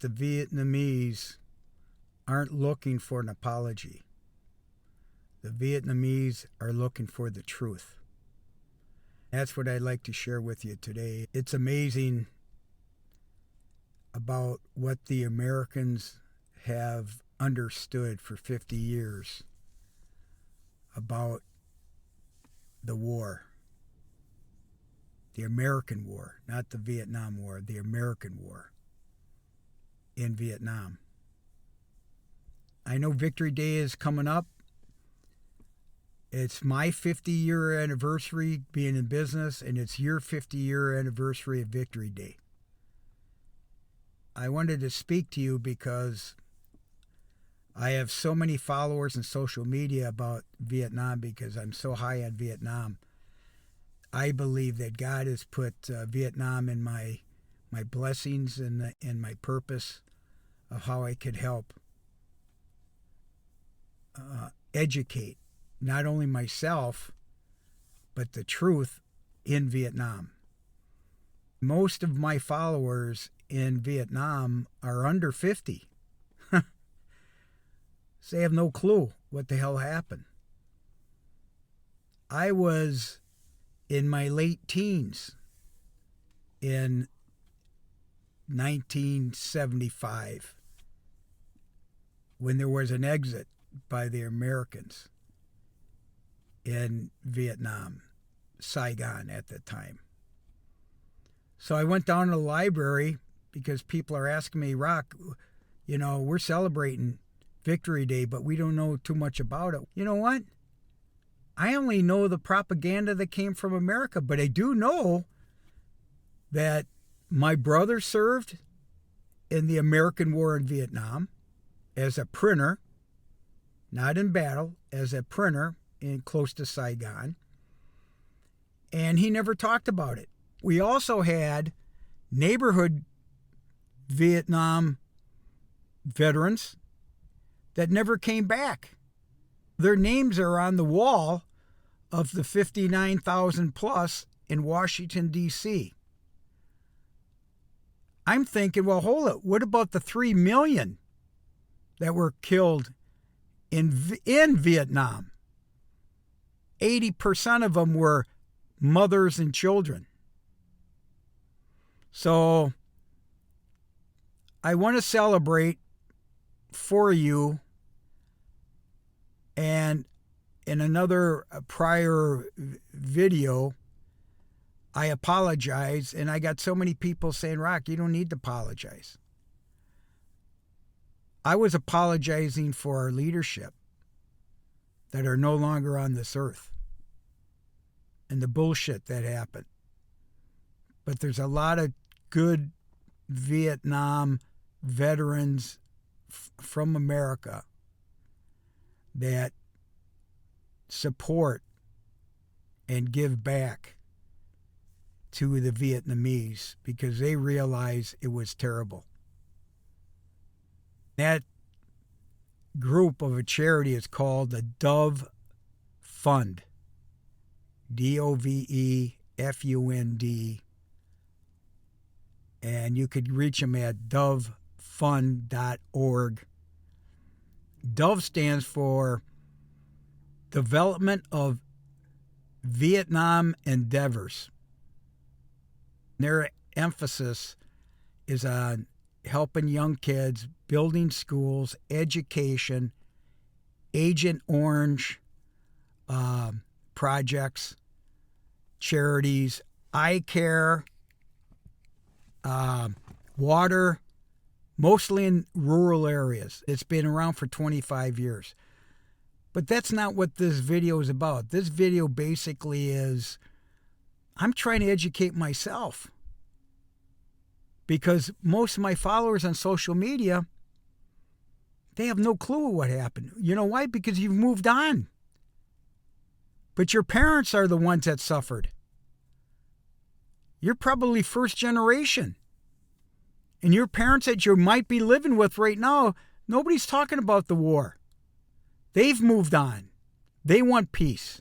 the Vietnamese aren't looking for an apology. The Vietnamese are looking for the truth. That's what I'd like to share with you today. It's amazing about what the Americans have understood for 50 years about the war. The American war, not the Vietnam War, the American war in Vietnam. I know Victory Day is coming up. It's my 50-year anniversary being in business, and it's your 50-year anniversary of Victory Day. I wanted to speak to you because I have so many followers on social media about Vietnam because I'm so high on Vietnam. I believe that God has put Vietnam in my blessings and my purpose of how I could help educate not only myself, but the truth in Vietnam. Most of my followers in Vietnam are under 50. So they have no clue what the hell happened. I was in my late teens in 1975 when there was an exit by the Americans in Vietnam, Saigon at the time. So I went down to the library because people are asking me, Rock, we're celebrating Victory Day, but we don't know too much about it. You know what? I only know the propaganda that came from America, but I do know that my brother served in the American War in Vietnam as a printer, not in battle, as a printer close to Saigon, and he never talked about it. We also had neighborhood Vietnam veterans that never came back. Their names are on the wall of the 59,000 plus in Washington, D.C. I'm thinking, well, hold it. What about the 3 million that were killed in Vietnam? 80% of them were mothers and children. So I want to celebrate for you. And in another prior video, I apologize, and I got so many people saying, Rock, you don't need to apologize. I was apologizing for our leadership that are no longer on this earth and the bullshit that happened. But there's a lot of good Vietnam veterans from America that support and give back to the Vietnamese because they realize it was terrible. That group of a charity is called the Dove Fund. DOVEFUND. And you could reach them at dovefund.org. Dove stands for Development of Vietnam Endeavors. Their emphasis is on helping young kids, building schools, education, Agent Orange projects, charities, eye care, water, mostly in rural areas. It's been around for 25 years. But that's not what this video is about. This video basically is, I'm trying to educate myself. Because most of my followers on social media, they have no clue what happened. You know why? Because you've moved on. But your parents are the ones that suffered. You're probably first generation. And your parents that you might be living with right now, nobody's talking about the war. They've moved on. They want peace.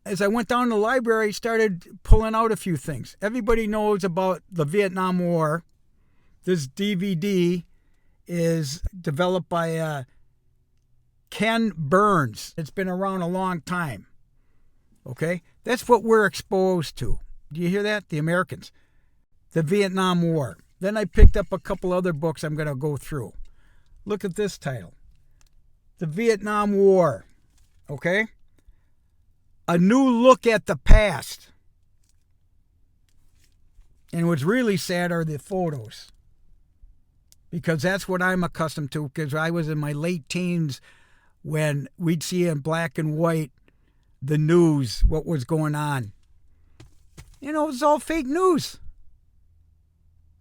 As I went down to the library, I started pulling out a few things. Everybody knows about the Vietnam War This DVD is developed by Ken Burns. It's been around a long time. Okay? That's what we're exposed to. Do you hear that? The Americans. The Vietnam War. Then I picked up a couple other books I'm going to go through. Look at this title. The Vietnam War. Okay? A New Look at the Past. And what's really sad are the photos. Because that's what I'm accustomed to, because I was in my late teens when we'd see in black and white the news, what was going on. You know, it was all fake news.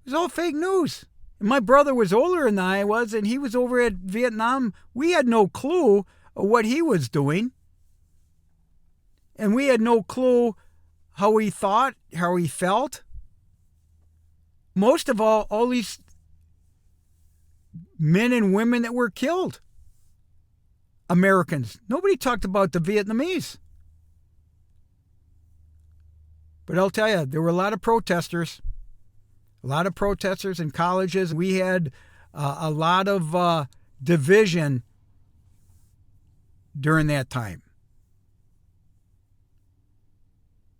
It was all fake news. And my brother was older than I was, and he was over at Vietnam. We had no clue of what he was doing. And we had no clue how he thought, how he felt. Most of all these men and women that were killed. Americans. Nobody talked about the Vietnamese. But I'll tell you, there were a lot of protesters. A lot of protesters in colleges. We had a lot of division during that time.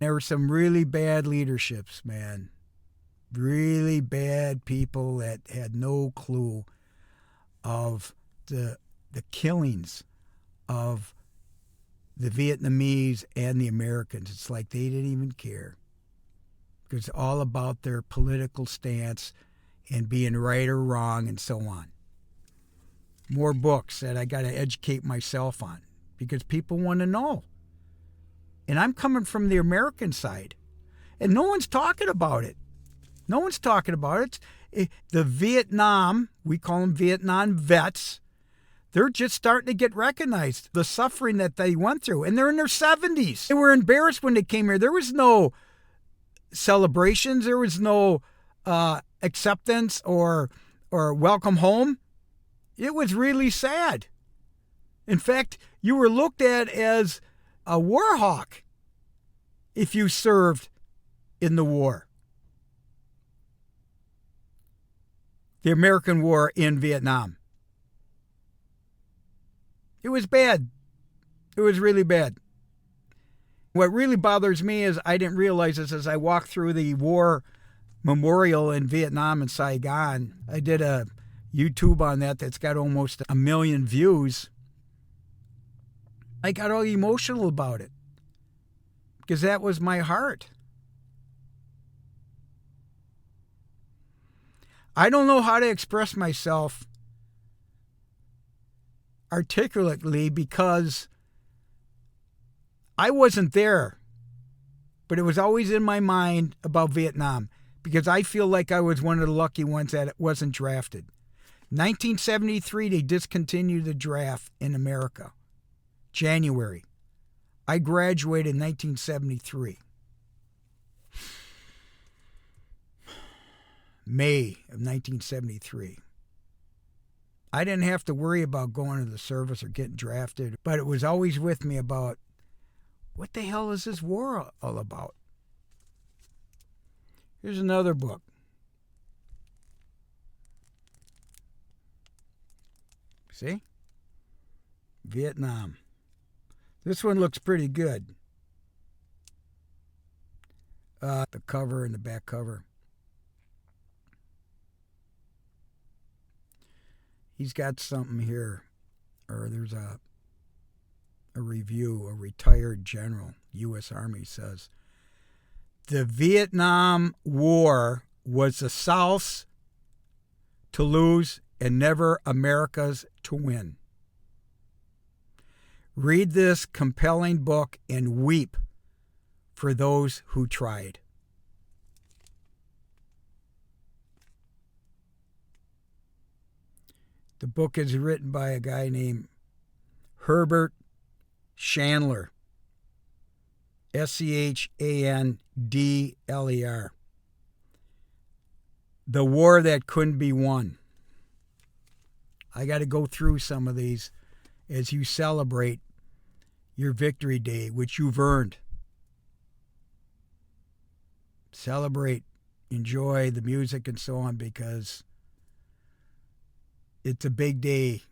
There were some really bad leaderships, man. Really bad people that had no clue of the killings of the Vietnamese and the Americans. It's like they didn't even care. It's all about their political stance and being right or wrong and so on. More books that I got to educate myself on because people want to know. And I'm coming from the American side. And no one's talking about it. No one's talking about it. The Vietnam, we call them Vietnam vets, they're just starting to get recognized. The suffering that they went through. And they're in their 70s. They were embarrassed when they came here. There was no celebrations. There was no acceptance or welcome home. It was really sad. In fact, you were looked at as a war hawk if you served in the war. The American war in Vietnam. It was bad. It was really bad. What really bothers me is I didn't realize this as I walked through the war memorial in Vietnam and Saigon. I did a YouTube on that's got almost 1 million views. I got all emotional about it because that was my heart. I don't know how to express myself articulately because I wasn't there, but it was always in my mind about Vietnam because I feel like I was one of the lucky ones that wasn't drafted. 1973, they discontinued the draft in America. January. I graduated in 1973. May of 1973. I didn't have to worry about going to the service or getting drafted, but it was always with me about what the hell is this war all about? Here's another book. See? Vietnam. This one looks pretty good. The cover and the back cover. He's got something here, or there's a review. A retired general, U.S. Army, says, the Vietnam War was the South's to lose and never America's to win. Read this compelling book and weep for those who tried. The book is written by a guy named Herbert Chandler. Chandler. The War That Couldn't Be Won. I got to go through some of these as you celebrate your Victory Day, which you've earned. Celebrate, enjoy the music and so on, because It's a big day.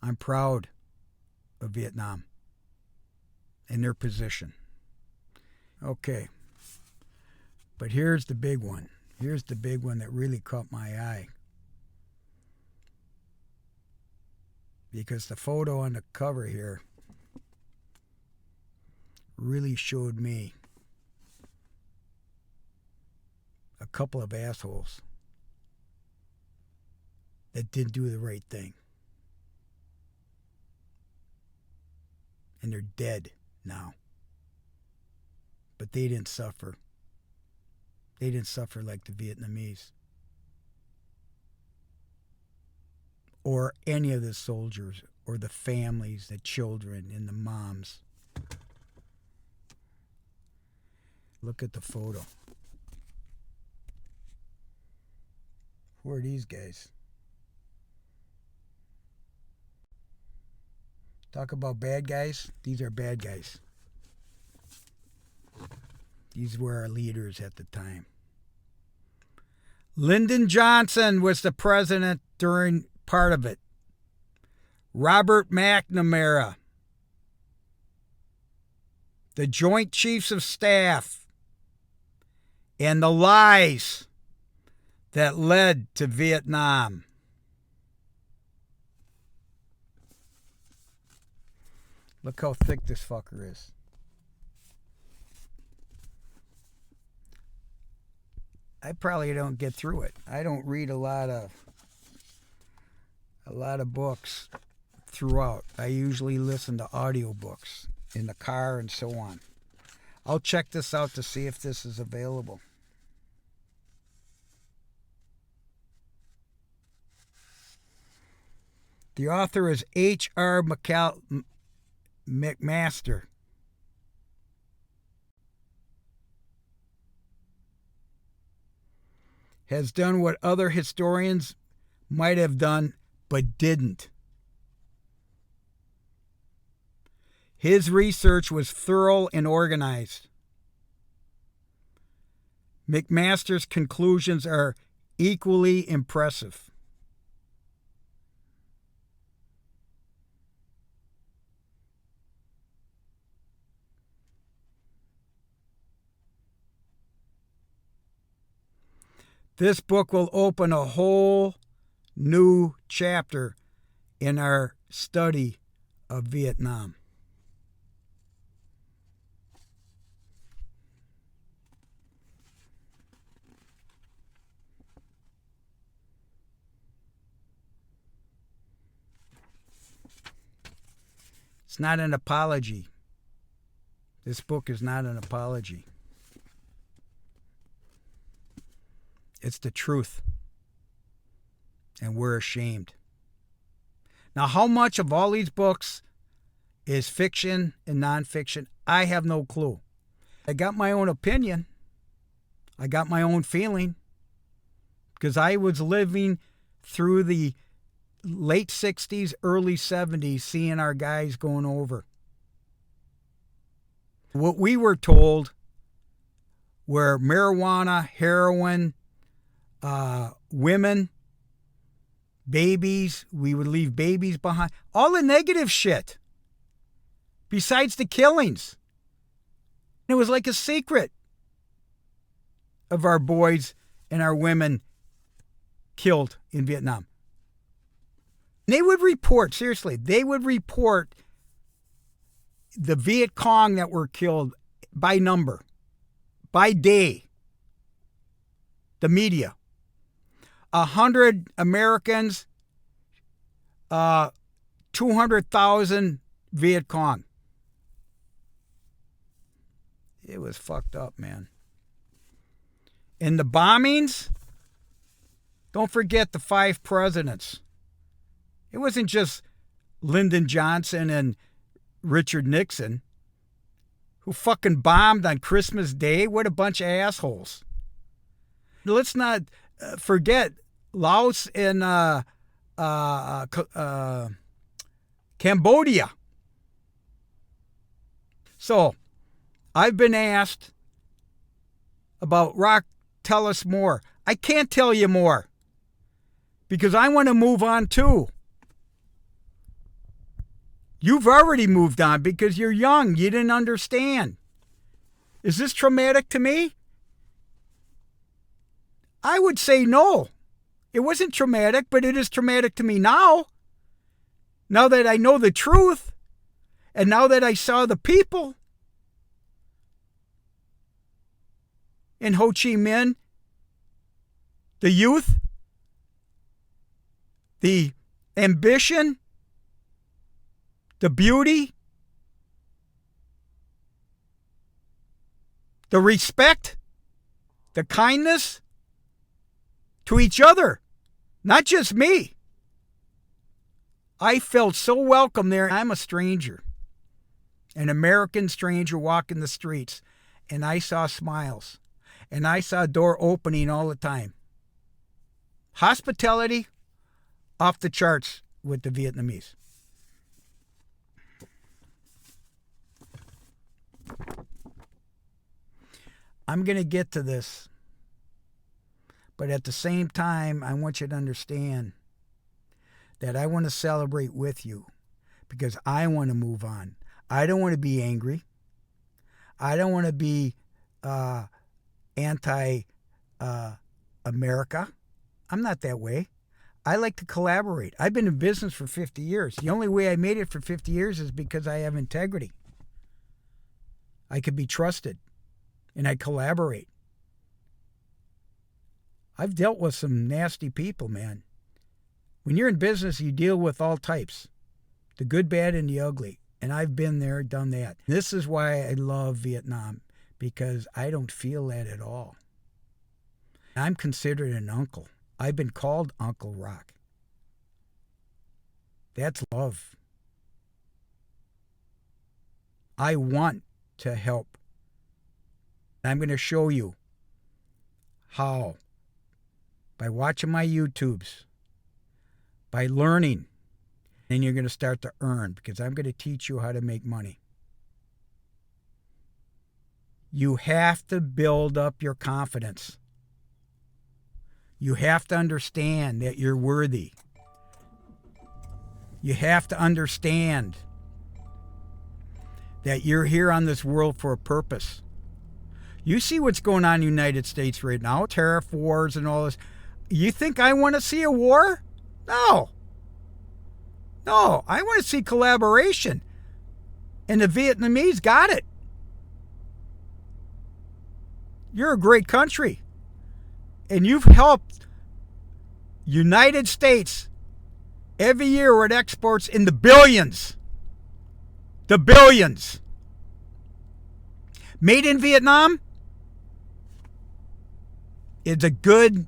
I'm proud of Vietnam and their position. Okay. But here's the big one. Here's the big one that really caught my eye. Because the photo on the cover here really showed me a couple of assholes that didn't do the right thing. And they're dead now. But they didn't suffer. They didn't suffer like the Vietnamese. Or any of the soldiers, or the families, the children, and the moms. Look at the photo. Who are these guys? Talk about bad guys. These are bad guys. These were our leaders at the time. Lyndon Johnson was the president during part of it. Robert McNamara, the Joint Chiefs of Staff, and the lies that led to Vietnam. Look how thick this fucker is. I probably don't get through it. I don't read a lot of books throughout. I usually listen to audiobooks in the car and so on. I'll check this out to see if this is available. The author is H.R. McMaster. Has done what other historians might have done but didn't. His research was thorough and organized. McMaster's conclusions are equally impressive. This book will open a whole new chapter in our study of Vietnam. It's not an apology. This book is not an apology. It's the truth. And we're ashamed. Now, how much of all these books is fiction and nonfiction? I have no clue. I got my own opinion. I got my own feeling. Because I was living through the late 60s, early 70s, seeing our guys going over. What we were told were marijuana, heroin, women, babies. We would leave babies behind. All the negative shit. Besides the killings. It was like a secret of our boys and our women killed in Vietnam. They would report, seriously, they would report the Viet Cong that were killed by number, by day. The media. 100 Americans, 200,000 Viet Cong. It was fucked up, man. And the bombings, don't forget the 5 presidents. It wasn't just Lyndon Johnson and Richard Nixon who fucking bombed on Christmas Day. What a bunch of assholes. Let's not forget Laos and Cambodia. So, I've been asked about, Rock, tell us more. I can't tell you more because I want to move on too. You've already moved on because you're young. You didn't understand. Is this traumatic to me? I would say no. It wasn't traumatic, but it is traumatic to me now. Now that I know the truth, and now that I saw the people in Ho Chi Minh, the youth, the ambition, the beauty, the respect, the kindness to each other, not just me. I felt so welcome there. I'm a stranger, an American stranger walking the streets, and I saw smiles, and I saw a door opening all the time. Hospitality off the charts with the Vietnamese. I'm going to get to this, but at the same time, I want you to understand that I want to celebrate with you because I want to move on. I don't want to be angry. I don't want to be anti-America. I'm not that way. I like to collaborate. I've been in business for 50 years. The only way I made it for 50 years is because I have integrity. I could be trusted, and I collaborate. I've dealt with some nasty people, man. When you're in business, you deal with all types, the good, bad, and the ugly. And I've been there, done that. This is why I love Vietnam, because I don't feel that at all. I'm considered an uncle. I've been called Uncle Rock. That's love. I want to help. I'm going to show you how. By watching my YouTubes. By learning. And you're going to start to earn, because I'm going to teach you how to make money. You have to build up your confidence. You have to understand that you're worthy. You have to understand that you're here on this world for a purpose. You see what's going on in the United States right now, tariff wars and all this. You think I want to see a war? No. No, I want to see collaboration. And the Vietnamese got it. You're a great country. And you've helped United States every year with exports in the billions. The billions. Made in Vietnam is a good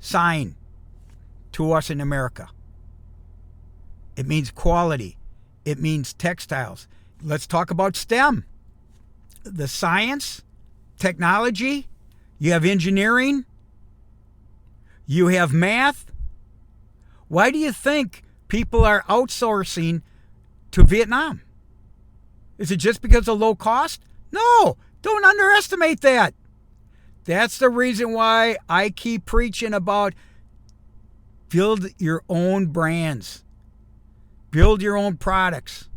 sign to us in America. It means quality. It means textiles. Let's talk about STEM. The science, technology, you have engineering, you have math. Why do you think people are outsourcing to Vietnam? Is it just because of low cost? No, don't underestimate that. That's the reason why I keep preaching about build your own brands. Build your own products.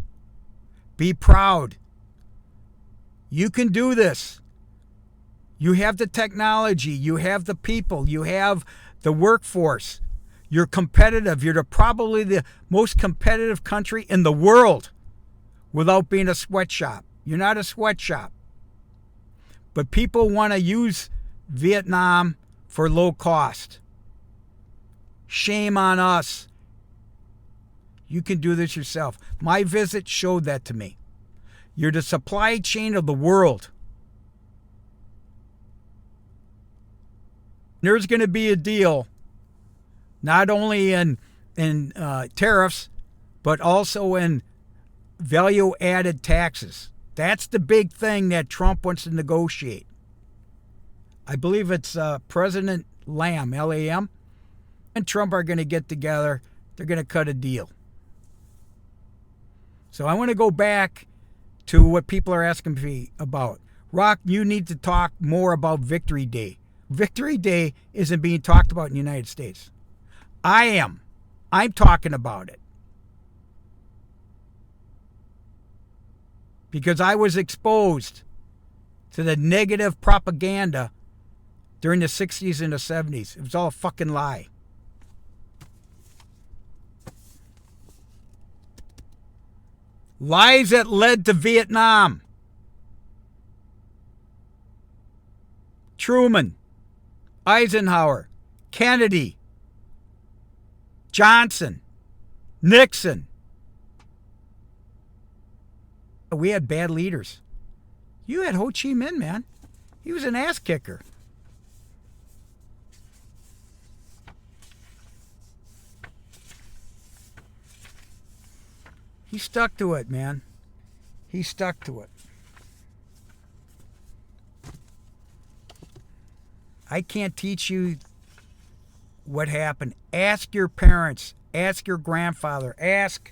Be proud. You can do this. You have the technology. You have the people. You have the workforce. You're competitive. You're probably the most competitive country in the world without being a sweatshop. You're not a sweatshop. But people want to use Vietnam for low cost. Shame on us. You can do this yourself. My visit showed that to me. You're the supply chain of the world. There's going to be a deal, not only in tariffs, but also in value-added taxes. That's the big thing that Trump wants to negotiate. I believe it's President Lam, L-A-M, and Trump are going to get together. They're going to cut a deal. So I want to go back to what people are asking me about. Rock, you need to talk more about Victory Day. Victory Day isn't being talked about in the United States. I am. I'm talking about it. Because I was exposed to the negative propaganda during the 60s and the 70s. It was all a fucking lie. Lies that led to Vietnam. Truman, Eisenhower, Kennedy, Johnson, Nixon. We had bad leaders. You had Ho Chi Minh, man. He was an ass kicker. He stuck to it, man. He stuck to it. I can't teach you what happened. Ask your parents. Ask your grandfather. Ask.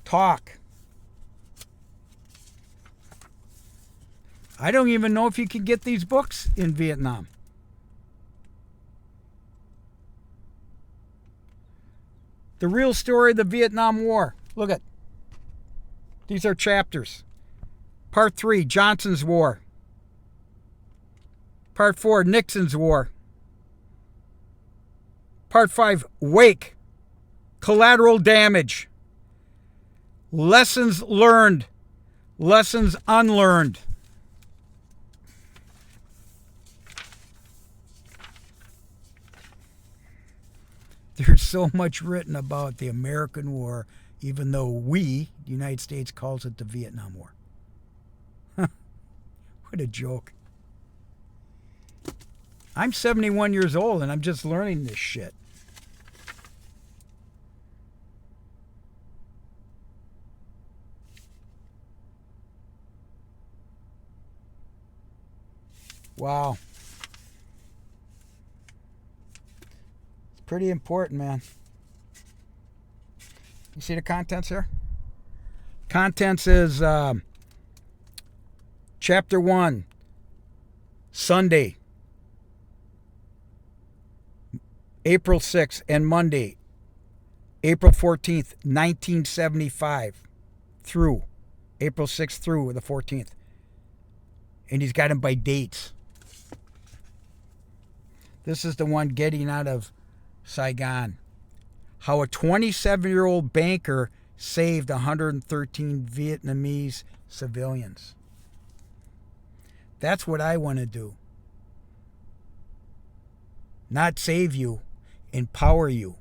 Talk. I don't even know if you can get these books in Vietnam. The real story of the Vietnam War. Look at. These are chapters. Part 3, Johnson's War. Part 4, Nixon's War. Part 5, Wake. Collateral damage. Lessons learned. Lessons unlearned. There's so much written about the American War, even though we, the United States, calls it the Vietnam War. What a joke. I'm 71 years old and I'm just learning this shit. Wow. It's pretty important, man. You see the contents here? Contents is Chapter 1, Sunday, April 6th, and Monday, April 14th, 1975, through April 6th through the 14th. And he's got them by dates. This is the one getting out of Saigon. How a 27-year-old banker saved 113 Vietnamese civilians. That's what I want to do. Not save you, empower you.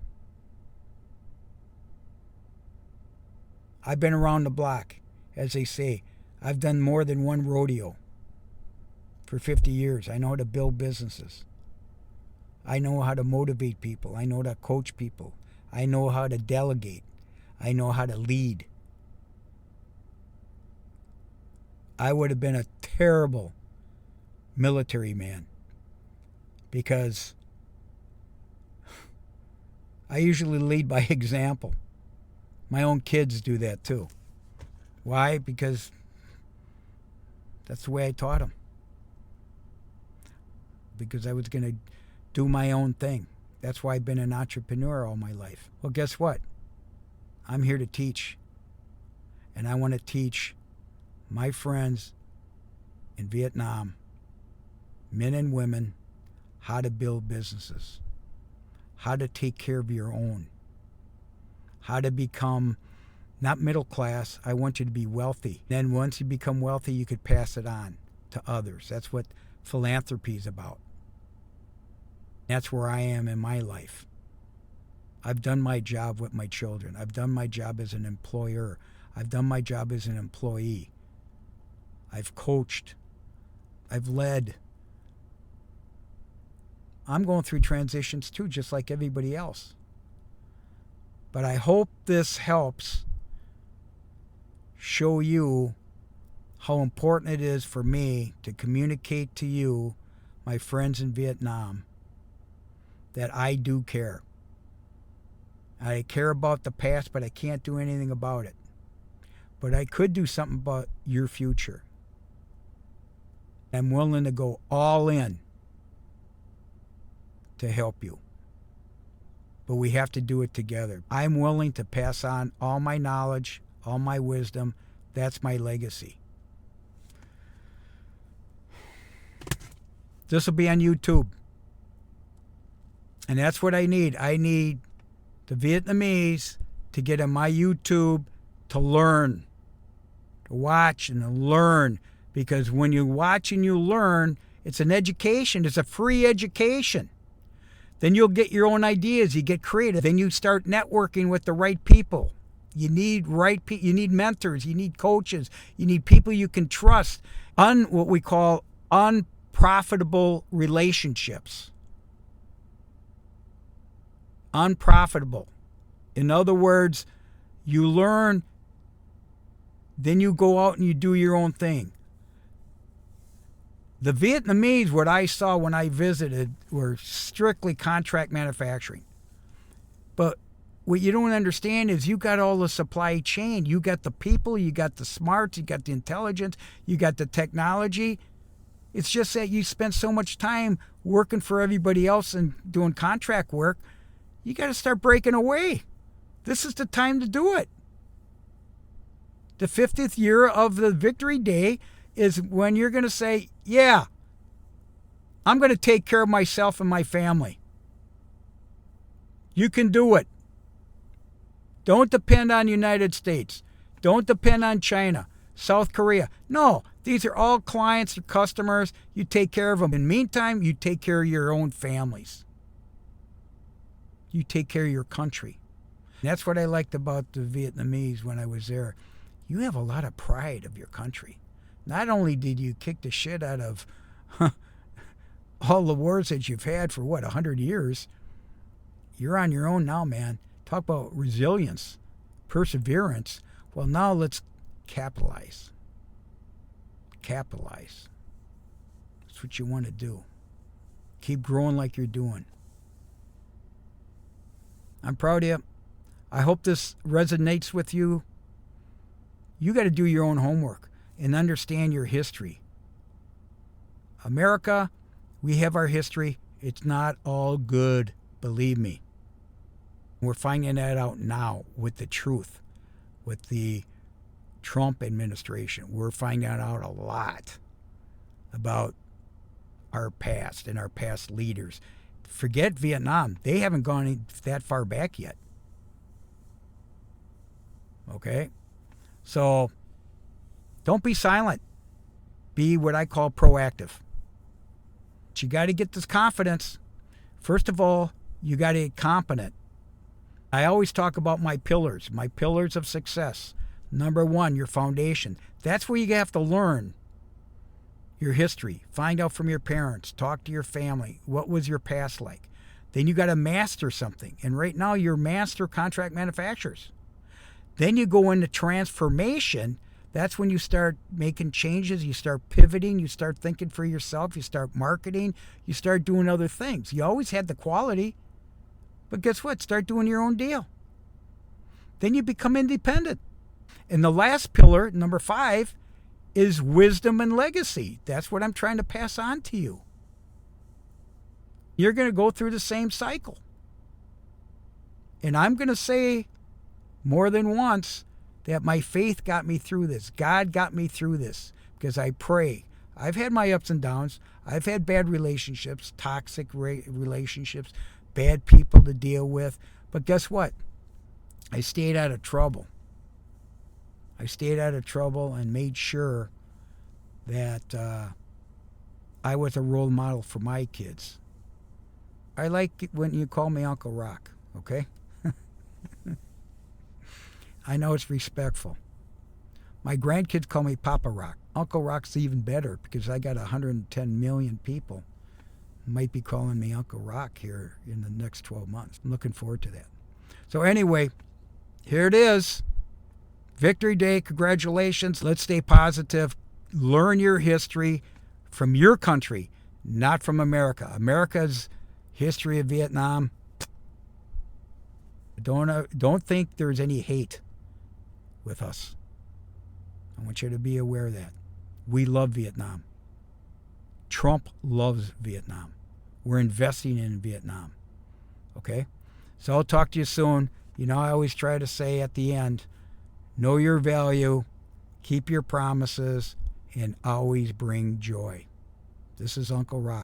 I've been around the block, as they say. I've done more than one rodeo for 50 years. I know how to build businesses. I know how to motivate people. I know how to coach people. I know how to delegate. I know how to lead. I would have been a terrible military man because I usually lead by example. My own kids do that too. Why? Because that's the way I taught them. Because I was going to do my own thing. That's why I've been an entrepreneur all my life. Well, guess what? I'm here to teach. And I want to teach my friends in Vietnam, men and women, how to build businesses, how to take care of your own, how to become not middle class. I want you to be wealthy. Then once you become wealthy, you could pass it on to others. That's what philanthropy is about. That's where I am in my life. I've done my job with my children. I've done my job as an employer. I've done my job as an employee. I've coached. I've led. I'm going through transitions too, just like everybody else. But I hope this helps show you how important it is for me to communicate to you, my friends in Vietnam, that I do care. I care about the past, but I can't do anything about it. But I could do something about your future. I'm willing to go all in to help you. but we have to do it together. I'm willing to pass on all my knowledge, all my wisdom. That's my legacy. This will be on YouTube. And that's what I need. I need the Vietnamese to get on my YouTube to learn, to watch and to learn. Because when you watch and you learn, it's an education. It's a free education. Then you'll get your own ideas. You get creative. Then you start networking with the right people. You need you need mentors. You need coaches. You need people you can trust. What we call unprofitable relationships. Unprofitable. In other words, you learn, then you go out and you do your own thing. The Vietnamese, what I saw when I visited, were strictly contract manufacturing. But what you don't understand is you got all the supply chain. You got the people, you got the smarts, you got the intelligence, you got the technology. It's just that you spent so much time working for everybody else and doing contract work. You got to start breaking away. This is the time to do it. The 50th year of the Victory Day is when you're going to say, yeah, I'm going to take care of myself and my family. You can do it. Don't depend on the United States. Don't depend on China, South Korea. No, these are all clients or customers. You take care of them. In the meantime, you take care of your own families. You take care of your country. That's what I liked about the Vietnamese when I was there. You have a lot of pride of your country. Not only did you kick the shit out of all the wars that you've had for, 100 years, you're on your own now, man. Talk about resilience, perseverance. Well, now let's capitalize. Capitalize. That's what you want to do. Keep growing like you're doing. I'm proud of you. I hope this resonates with you. You got to do your own homework and understand your history. America, we have our history. It's not all good, believe me. We're finding that out now with the truth, with the Trump administration. We're finding out a lot about our past and our past leaders. Forget Vietnam. They haven't gone that far back yet. Okay? So don't be silent. Be what I call proactive. But you got to get this confidence. First of all, you got to get competent. I always talk about my pillars of success. Number one, your foundation. That's where you have to learn your history. Find out from your parents. Talk to your family. What was your past like? Then you got to master something. And right now, you're master contract manufacturers. Then you go into transformation. That's when you start making changes. You start pivoting. You start thinking for yourself. You start marketing. You start doing other things. You always had the quality. But guess what? Start doing your own deal. Then you become independent. And the last pillar, number 5, is wisdom and legacy. That's what I'm trying to pass on to you. You're going to go through the same cycle. And I'm going to say more than once that my faith got me through this. God got me through this because I pray. I've had my ups and downs. I've had bad relationships, toxic relationships, bad people to deal with. But guess what? I stayed out of trouble. I stayed out of trouble and made sure that I was a role model for my kids. I like it when you call me Uncle Rock, okay? I know it's respectful. My grandkids call me Papa Rock. Uncle Rock's even better because I got 110 million people might be calling me Uncle Rock here in the next 12 months. I'm looking forward to that. So anyway, here it is. Victory Day, congratulations. Let's stay positive. Learn your history from your country, not from America. America's history of Vietnam, don't think there's any hate with us. I want you to be aware of that. We love Vietnam. Trump loves Vietnam. We're investing in Vietnam. Okay? So I'll talk to you soon. You know, I always try to say at the end, know your value, keep your promises, and always bring joy. This is Uncle Rock.